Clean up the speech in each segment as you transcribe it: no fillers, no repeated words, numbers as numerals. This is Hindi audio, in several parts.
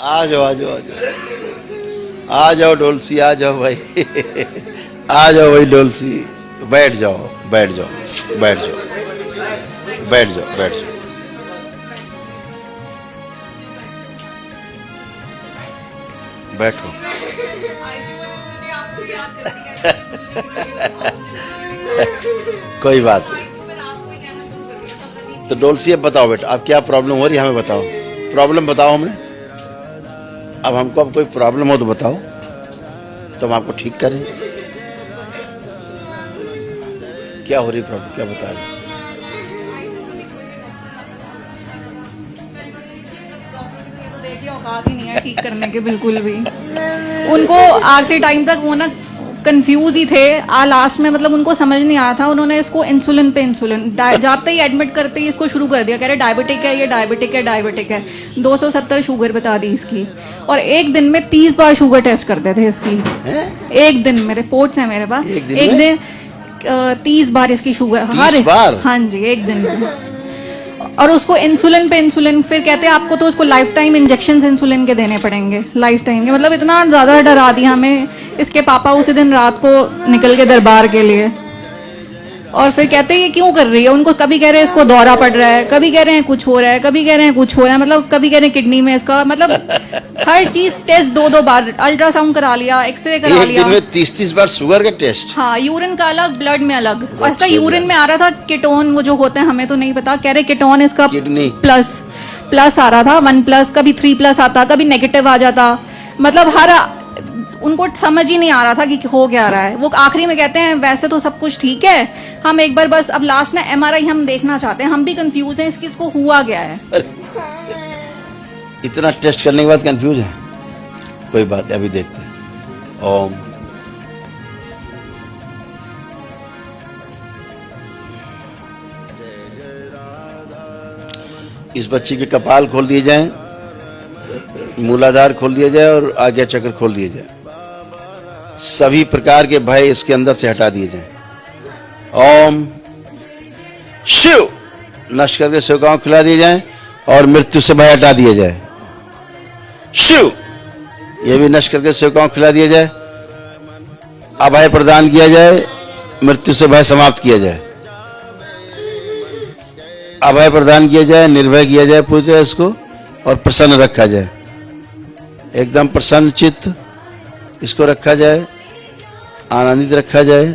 आ जाओ आ जाओ आ जाओ आ जाओ डोलसी, आ जाओ भाई। आ जाओ भाई डोलसी, बैठ जाओ बैठ जाओ बैठ जाओ बैठ जाओ बैठ जाओ। बैठो। कोई बात नहीं। तो डोलसी अब बताओ बेटा, अब क्या प्रॉब्लम हो रही है हमें बताओ। प्रॉब्लम बताओ हमें। अब हमको अब कोई प्रॉब्लम हो तो बताओ, तो हम आपको ठीक करें। क्या हो रही प्रॉब्लम, क्या बता रहे? देखिए औकात ही नहीं है ठीक करने के बिल्कुल भी। उनको आखिरी टाइम तक वो ना कंफ्यूज ही थे। लास्ट में मतलब उनको समझ नहीं आया था। उन्होंने इसको इंसुलिन पे इंसुलिन जाते ही एडमिट करते ही इसको शुरू कर दिया। कह रहे डायबिटिक है, ये डायबिटिक है, डायबिटिक है। 270 शुगर बता दी इसकी। और एक दिन में 30 बार शुगर टेस्ट करते थे इसकी। एक दिन में रिपोर्ट्स है मेरे पास। एक दिन 30 बार इसकी शुगर। 30 बार? हाँ जी, एक दिन में। और उसको इंसुलिन पे इंसुलिन, फिर कहते हैं आपको तो उसको लाइफ टाइम इंजेक्शन इंसुलिन के देने पड़ेंगे, लाइफ टाइम के। मतलब इतना ज्यादा डरा दिया हमें। इसके पापा उसी दिन रात को निकल के दरबार के लिए। और फिर कहते हैं ये क्यों कर रही है। उनको कभी कह रहे हैं इसको दौरा पड़ रहा है, कभी कह रहे हैं कुछ हो रहा है, कभी कह रहे हैं कुछ हो रहा है। मतलब कभी कह रहे हैं किडनी में इसका, मतलब हर चीज टेस्ट 2-2 बार। अल्ट्रासाउंड करा लिया, एक्सरे करा एक लिया। दिन में 30-30 बार शुगर के टेस्ट? हाँ, यूरिन का अलग, ब्लड में अलग। और इसका यूरिन में आ रहा था कीटोन, वो जो होते हैं हमें तो नहीं पता। कह रहे कीटोन इसका किडनी प्लस आ रहा था, 1+, कभी 3+ आता, कभी नेगेटिव आ जाता। मतलब हर उनको समझ ही नहीं आ रहा था कि हो क्या रहा है। वो आखिरी में कहते हैं वैसे तो सब कुछ ठीक है, हम एक बार बस अब लास्ट में MRI हम देखना चाहते हैं। हम भी कंफ्यूज हैं इसकी, इसको हुआ क्या है। इतना टेस्ट करने के बाद कंफ्यूज है? कोई बात है, अभी देखते हैं। ओम। इस बच्चे के कपाल खोल दिए जाएं, मूलाधार खोल दिया जाए और आज्ञा चक्र खोल दिया जाए। सभी प्रकार के भय इसके अंदर से हटा दिए जाएं। ओम शिव। नष्ट करके शिवगांव खिला दिए जाएं और मृत्यु से भय हटा दिया जाए। शिव। यह भी नष्ट करके शिवगांव खिला दिया जाए। अभय प्रदान किया जाए, मृत्यु से भय समाप्त किया जाए। अभय प्रदान किया जाए, निर्भय किया जाए पूरी तरह इसको, और प्रसन्न रखा जाए। एकदम प्रसन्न चित्त इसको रखा जाए, आनंदित रखा जाए,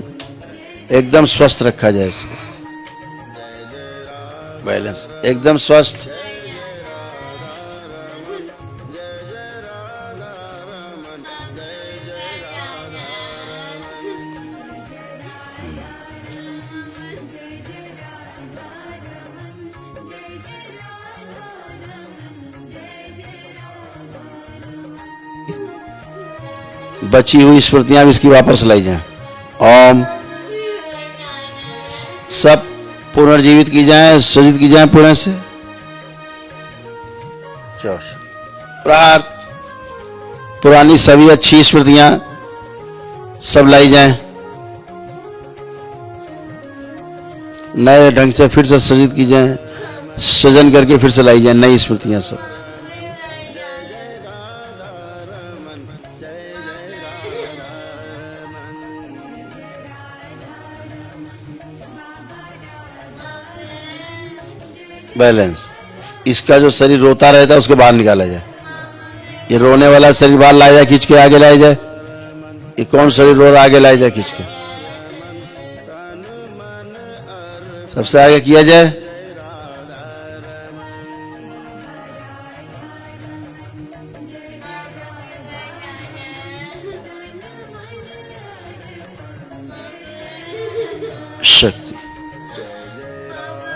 एकदम स्वस्थ रखा जाए इसको। बैलेंस, एकदम स्वस्थ। बची हुई स्मृतियां भी इसकी वापस लाई जाएं। ओम। सब पुनर्जीवित की जाएं, सृजित की जाएं पुनः से। प्रहार। पुरानी सभी अच्छी स्मृतियां सब लाई जाएं, नए ढंग से फिर से सृजित की जाएं, सृजन करके फिर से लाई जाएं नई स्मृतियां सब। बैलेंस। इसका जो शरीर रोता रहता है उसके बाहर निकाला जाए। ये रोने वाला शरीर बाहर लाया जाए, खींच के आगे लाया जाए। ये कौन शरीर रो रहा, आगे लाया जाए खींच के, सबसे आगे किया जाए। शक्ति,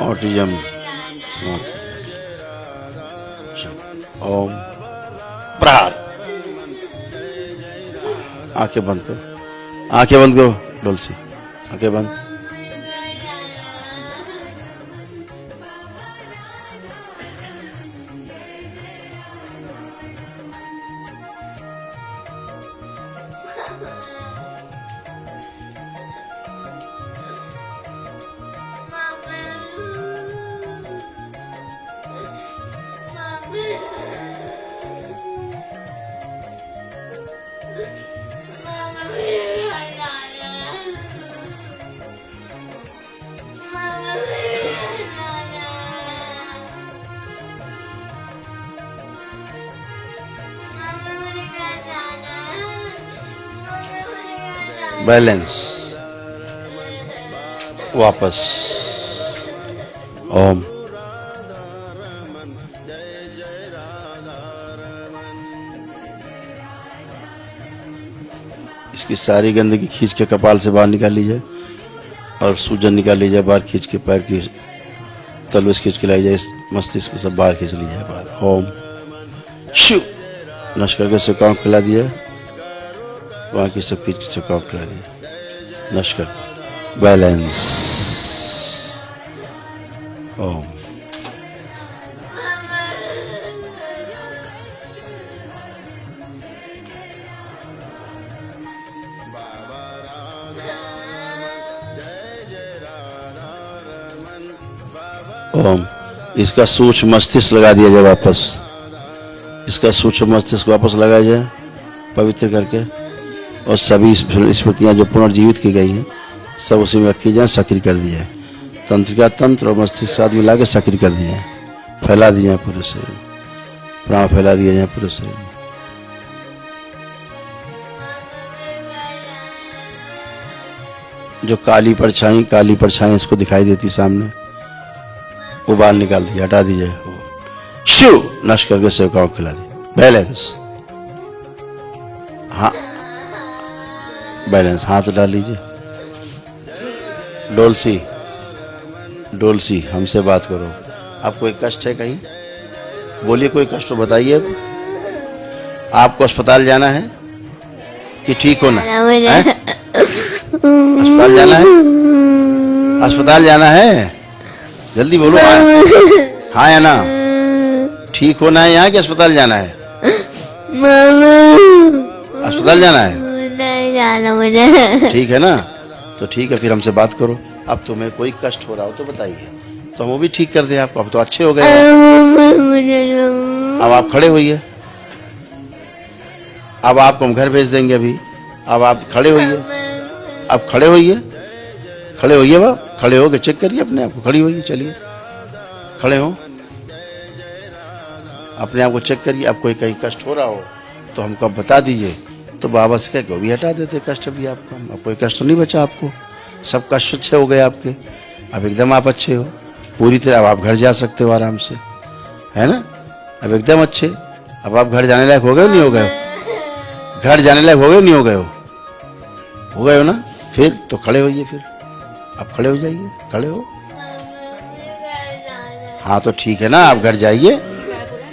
ऑटिज्म। ओम। प्रहार। आंखें बंद करो, आंखें बंद करो डोलसी, आंखें बंद। बैलेंस वापस। ओम। इसकी सारी गंदगी खींच के कपाल से बाहर निकाल लीजिए और सूजन निकाल लीजिए बाहर, खींच के पैर की तलवस खींच के लाई जाए, मस्तिष्क सब बाहर खींच लीजिए बाहर। ओम शिव। नश करके सुकाम खिला दिया, वहाँ की सब खींच के सुकाम खिला दिया। नश कर बैलेंस। ओम। ओम। इसका सूक्ष्म मस्तिष्क लगा दिया जाए वापस, इसका सूक्ष्म मस्तिष्क वापस लगाया जाए पवित्र करके, और सभी स्मृतियाँ जो पुनर्जीवित की गई हैं सब उसी में रखी जाए, सक्रिय कर दी जाए। तंत्रिका तंत्र और मस्तिष्क साथ मिला के सक्रिय कर दिए जाए, फैला दिए जाए पूरे शरीर, प्राण फैला दिया जाए पूरे शरीर में। जो काली परछाई इसको दिखाई देती सामने, वो बाहर निकाल दिया, हटा दीजिए। शिव। नश करके सेवकाओं को खिला दी। बैलेंस। हाँ बैलेंस। हाथ डाल लीजिए। डोलसी हमसे बात करो। आपको कोई कष्ट है कहीं? बोलिए, कोई कष्ट हो बताइए। आपको अस्पताल जाना है कि ठीक होना है? अस्पताल जाना है? अस्पताल जाना है? जल्दी बोलो। हाँ या ना? ठीक होना है यहाँ कि अस्पताल जाना है? अस्पताल जाना है? नहीं जाना मुझे। ठीक है ना? तो ठीक है, फिर हमसे बात करो। अब तुम्हें कोई कष्ट हो रहा हो तो बताइए, तो हम वो भी ठीक कर दें आपको। अब तो अच्छे हो गए। अब आप खड़े होइए, अब आपको हम घर भेज देंगे। अभी अब आप खड़े होइए, अब खड़े होइए, खड़े होइए। बाप खड़े हो के चेक करिए अपने आप को, खड़ी होइए। चलिए खड़े हो, अपने आप को चेक करिए। अब कोई कहीं कष्ट हो रहा हो तो हमको अब बता दीजिए, तो बाबा से कह के वो भी हटा देते कष्ट अभी आपका। अब कोई कष्ट नहीं बचा आपको, सब कष्ट अच्छे हो गए आपके। अब एकदम आप अच्छे हो पूरी तरह। अब आप घर जा सकते हो आराम से, है ना? अब एकदम अच्छे। अब आप घर जाने लायक हो गए हो नहीं हो गए? घर जाने लायक हो गए नहीं हो गए? हो गए हो ना? फिर तो खड़े होइए, फिर आप खड़े हो जाइए। खड़े हो। हाँ तो ठीक है ना, आप घर जाइए।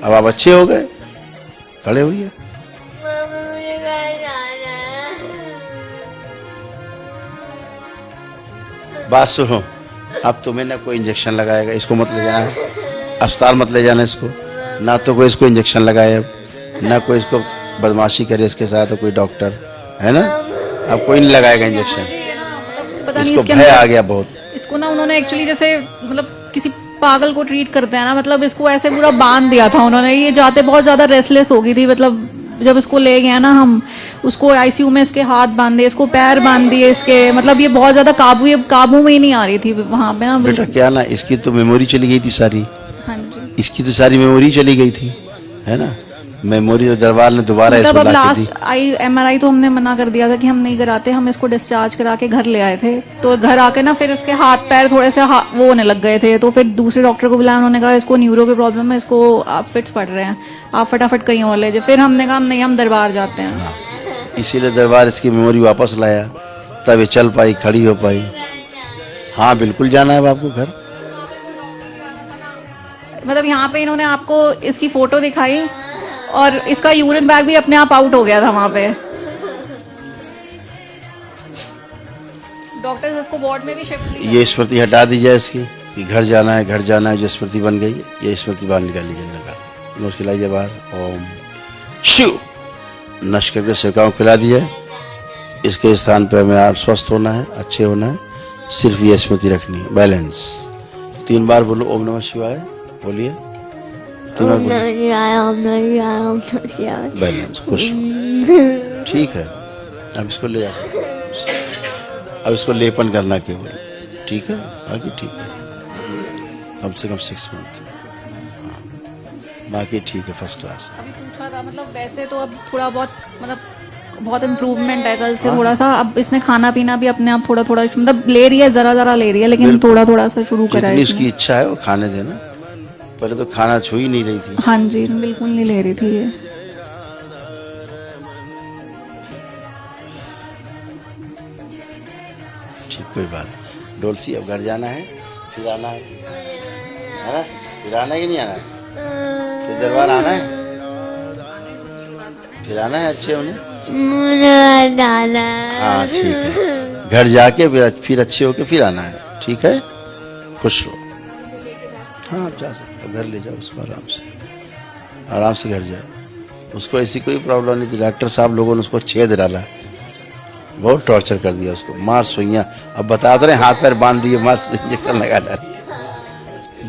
अब आप अच्छे हो गए, खड़े होइए। बात सुनो, अब तुम्हें ना कोई इंजेक्शन लगाएगा, इसको मत ले जाना, अस्पताल मत ले जाना इसको। ना तो कोई इसको इंजेक्शन लगाए, अब ना कोई इसको बदमाशी करे इसके साथ कोई डॉक्टर, है ना? अब कोई नहीं लगाएगा इंजेक्शन। पता नहीं इसको इसके भय अंदर- आ गया बहुत। इसको ना उन्होंने एक्चुअली जैसे मतलब किसी पागल को ट्रीट करते हैं ना, मतलब इसको ऐसे पूरा बांध दिया था उन्होंने। ये जाते बहुत ज्यादा रेस्टलेस हो गई थी, मतलब जब इसको ले गए ना हम, उसको आईसीयू में इसके हाथ बांधे, इसको पैर बांध दिए इसके, मतलब ये बहुत ज्यादा काबू में ही नहीं आ रही थी वहां पे ना। बेटा क्या ना, इसकी तो मेमोरी चली गई थी सारी। हाँ जी। इसकी तो सारी मेमोरी चली गई थी, है ना? मेमोरी तो दरबार ने दोबारा मतलब इसको अब ला के दी। लास्ट एमआरआई तो हमने मना कर दिया था कि हम नहीं कराते, हम इसको डिस्चार्ज करा के घर ले आए थे। तो घर आके ना फिर उसके हाथ पैर थोड़े से वो होने लग गए थे, तो फिर दूसरे डॉक्टर को बुलाया, उन्होंने कहा इसको न्यूरो की प्रॉब्लम है, इसको आप फिट्स पड़ रहे हैं, आप फटाफट कहीं और ले जाए। फिर हमने कहा नहीं, हम दरबार जाते हैं। इसीलिए दरबार इसकी मेमोरी वापस लाया, तब ये चल पाई, खड़ी हो पाई। हाँ बिल्कुल जाना है अब आपको घर। मतलब यहाँ पे इन्होंने आपको इसकी फोटो दिखाई और इसका यूरिन बैग भी अपने आप आउट हो गया था वहां पे। डॉक्टर्स इसको वार्ड में भी शिफ्ट ये स्मृति हटा दी जाए इसकी कि घर जाना है, घर जाना है। जो स्मृति बन गई ये स्मृति बाहर निकाल लीजिए, निकाल नोच खिलाइए बाहर। ओम शिव। नश करके सेवकाओं को खिला दिया। इसके स्थान पे हमें आप स्वस्थ होना है, अच्छे होना है, सिर्फ ये स्मृति रखनी है। बैलेंस 3 बार बोलो ओम नमः शिवाय, बोलिए 3 बार बोलिए। ओम नमः शिवाय, ओम नमः शिवाय, ओम नमः शिवाय। बैलेंस खुश। ठीक है, अब इसको ले जा सकते हैं। अब इसको लेपन करना केवल, ठीक है, बाकी ठीक है, कम से कम 6 मंथ, बाकी ठीक है, फर्स्ट क्लास। अभी पूछा था मतलब वैसे तो अब थोड़ा बहुत मतलब बहुत इम्प्रूवमेंट है कल से थोड़ा सा। अब इसने खाना पीना भी अपने आप थोड़ा थोड़ा मतलब ले रही है, जरा ले रही है, लेकिन थोड़ा थोड़ा सा शुरू करा है जितनी इसने। उसकी इच्छा है वो खाने देना। पहले तो खाना छू ही नहीं रही थी। हाँ जी, बिल्कुल नहीं ले रही थी ये। ठीक, कोई बात नहीं। डोलसी, अब घर जाना है, फिर आना है ना? फिर आना है कि नहीं आना है? फिर दरबार आना है, फिर आना है अच्छे होने। मुझे डाला। हाँ ठीक है, घर जाके फिर अच्छे होके फिर आना है, ठीक है, खुश रहो। हाँ आप जा सकते हो, घर ले जाओ उसको आराम से घर जाओ। उसको ऐसी कोई प्रॉब्लम नहीं थी। डॉक्टर साहब लोगों ने उसको छेद डाला, बहुत टॉर्चर कर दिया उसको, मार सुइयाँ, अब बता तो रहे, हाथ पैर बांध दिए, मार इंजेक्शन लगा डाले।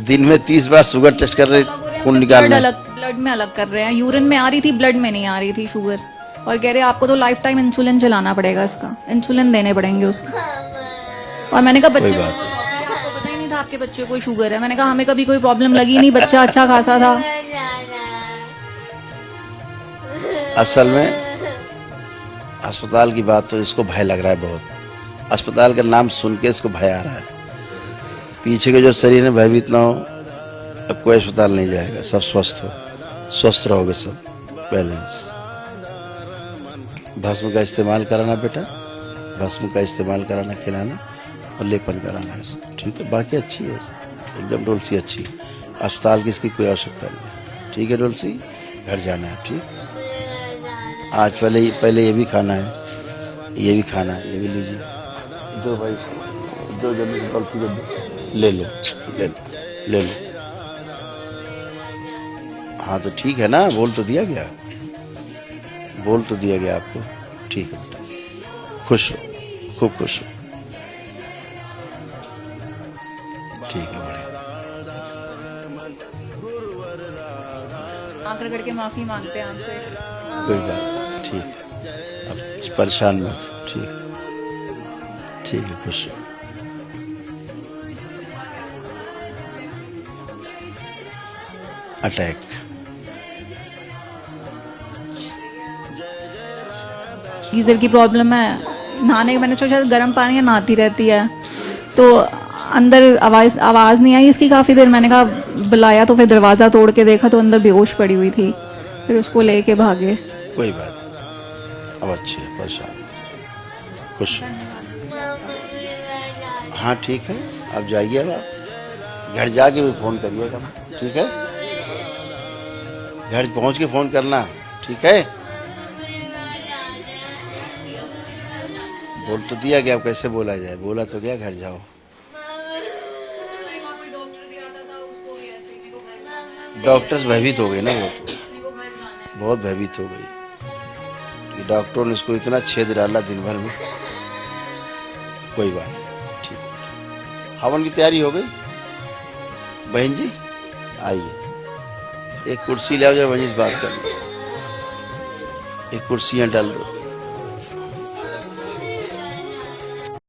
दिन में 30 बार शुगर टेस्ट कर रहे, खून निकालना। ब्लड में अलग कर रहे हैं, यूरिन में आ रही थी, ब्लड में नहीं आ रही थी शुगर, और कह रहे आपको तो लाइफ टाइम इंसुलिन चलाना पड़ेगा, इसका इंसुलिन देने पड़ेंगे उसको। और मैंने कहा बच्चे कोई बात को आपको पता ही नहीं था आपके बच्चे को कोई शुगर है। मैंने कहा हमें कभी कोई प्रॉब्लम लगी नहीं, बच्चा अच्छा खासा था। असल में अस्पताल की बात तो इसको भय लग रहा है बहुत। अस्पताल का नाम सुन के इसको भय आ रहा है। पीछे के जो शरीर में भयभीत ना हो, अब कोई अस्पताल नहीं जाएगा, सब स्वस्थ रहोगे, सब बैलेंस। भस्म का इस्तेमाल कराना बेटा, भस्म का इस्तेमाल कराना, खिलाना और लेपन कराना है सब, ठीक है, बाकी अच्छी है एकदम। डोलसी अच्छी, अस्पताल की इसकी कोई आवश्यकता नहीं, ठीक है डोलसी, घर जाना है, ठीक। आज पहले ये भी खाना है, ये भी खाना है, ये भी लीजिए, दो भाई, दो जल्दी डोलसी को दो, ले लो। हाँ तो ठीक है ना, बोल तो दिया गया आपको, ठीक है बेटा, खुश रहो, खूब खुश रहो, ठीक है, बढ़िया। आकर करके माफी मांगते हैं आपसे। कोई बात नहीं, ठीक है, अब परेशान मत हो, ठीक है, खुश रहो। अटैक, गीजर की प्रॉब्लम है, नहाने का मैंने सोचा गर्म पानी है, नहाती रहती है, तो अंदर आवाज नहीं आई इसकी काफी देर। मैंने कहा बुलाया तो फिर दरवाजा तोड़ के देखा तो अंदर बेहोश पड़ी हुई थी, फिर उसको लेके भागे। कोई बात नहीं, अब अच्छी है, परेशान खुश। हाँ ठीक है, अब जाइए, अब आप घर जाके भी फोन करिएगा, ठीक है, घर पहुंच के फोन करना, ठीक है। बोल तो दिया गया, अब कैसे बोला जाए, बोला तो गया, घर जाओ। डॉक्टर्स भयभीत हो गए ना, वो तो बहुत भयभीत हो गई। डॉक्टरों ने इसको इतना छेद डाला दिन भर में, कोई बात नहीं, ठीक। हवन की तैयारी हो गई, बहन जी आइए, एक कुर्सी ले आओ जरा, बहन जी से बात करनी, एक कुर्सी यहाँ डाल दो।